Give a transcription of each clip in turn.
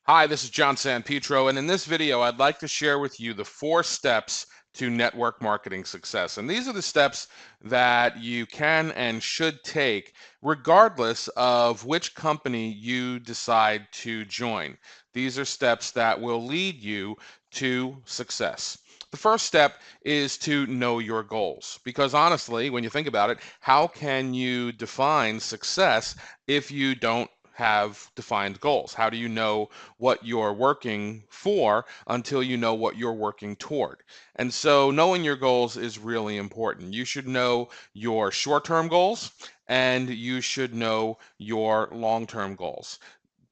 Hi, this is John Sanpetro, and in this video, I'd like to share with you the 4 steps to network marketing success. And these are the steps that you can and should take regardless of which company you decide to join. These are steps that will lead you to success. The first step is to know your goals. Because honestly, when you think about it, how can you define success if you don't have defined goals? How do you know what you're working for until you know what you're working toward? And so knowing your goals is really important. You should know your short-term goals and you should know your long-term goals.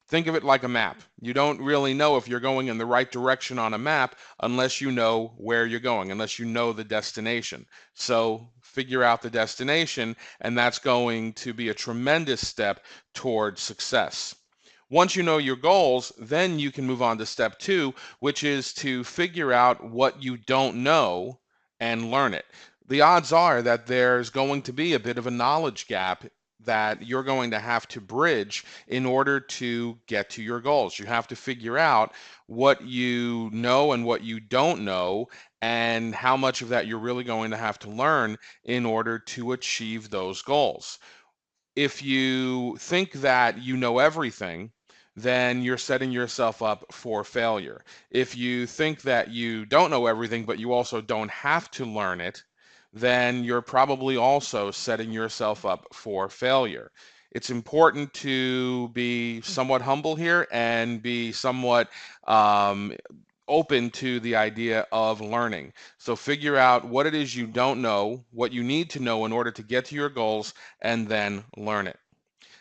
Think of it like a map. You don't really know if you're going in the right direction on a map unless you know where you're going, unless you know the destination. So figure out the destination, and that's going to be a tremendous step towards success. Once you know your goals, then you can move on to step 2, which is to figure out what you don't know and learn it. The odds are that there's going to be a bit of a knowledge gap that you're going to have to bridge in order to get to your goals. You have to figure out what you know and what you don't know, and how much of that you're really going to have to learn in order to achieve those goals. If you think that you know everything, then you're setting yourself up for failure. If you think that you don't know everything, but you also don't have to learn it, then you're probably also setting yourself up for failure. It's important to be somewhat humble here and be somewhat um, open to the idea of learning. So figure out what it is you don't know, what you need to know in order to get to your goals, and then learn it.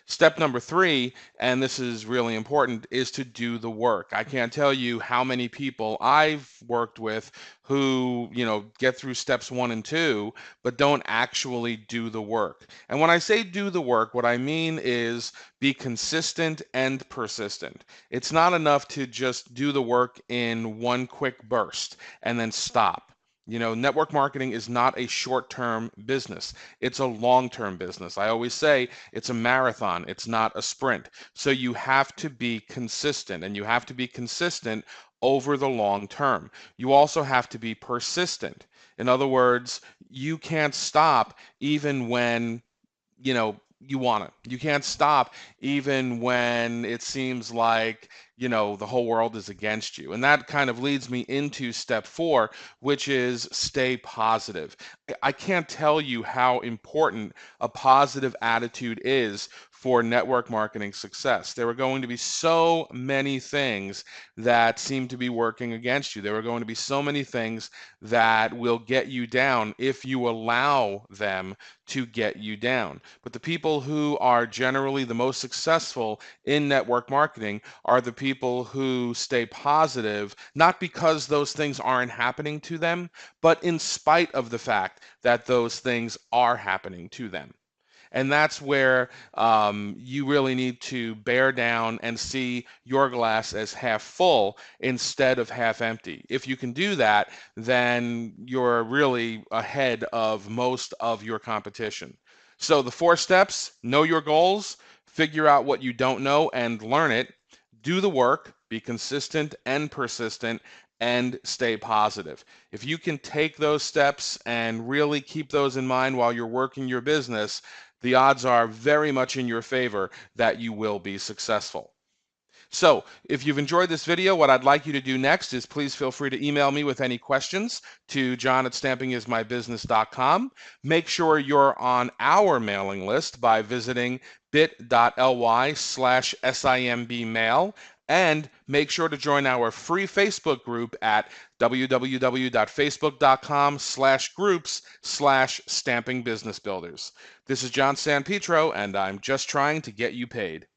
Step number 3, and this is really important, is to do the work. I can't tell you how many people I've worked with who, get through steps 1 and 2, but don't actually do the work. And when I say do the work, what I mean is be consistent and persistent. It's not enough to just do the work in one quick burst and then stop. Network marketing is not a short-term business. It's a long-term business. I always say it's a marathon, it's not a sprint. So you have to be consistent, and you have to be consistent over the long term. You also have to be persistent. In other words, you can't stop even when you want it. You can't stop even when it seems like, the whole world is against you. And that kind of leads me into step 4, which is stay positive. I can't tell you how important a positive attitude is for network marketing success. There are going to be so many things that seem to be working against you. There are going to be so many things that will get you down if you allow them to get you down. But the people who are generally the most successful in network marketing are the people who stay positive, not because those things aren't happening to them, but in spite of the fact that those things are happening to them. And that's where you really need to bear down and see your glass as half full instead of half empty. If you can do that, then you're really ahead of most of your competition. So the 4 steps: know your goals, figure out what you don't know and learn it, do the work, be consistent and persistent, and stay positive. If you can take those steps and really keep those in mind while you're working your business, the odds are very much in your favor that you will be successful. So if you've enjoyed this video, what I'd like you to do next is please feel free to email me with any questions to john@stampingismybusiness.com. Make sure you're on our mailing list by visiting bit.ly/simbmail, and make sure to join our free Facebook group at www.facebook.com/groups/stampingbusinessbuilders. This is John Sanpetro, and I'm just trying to get you paid.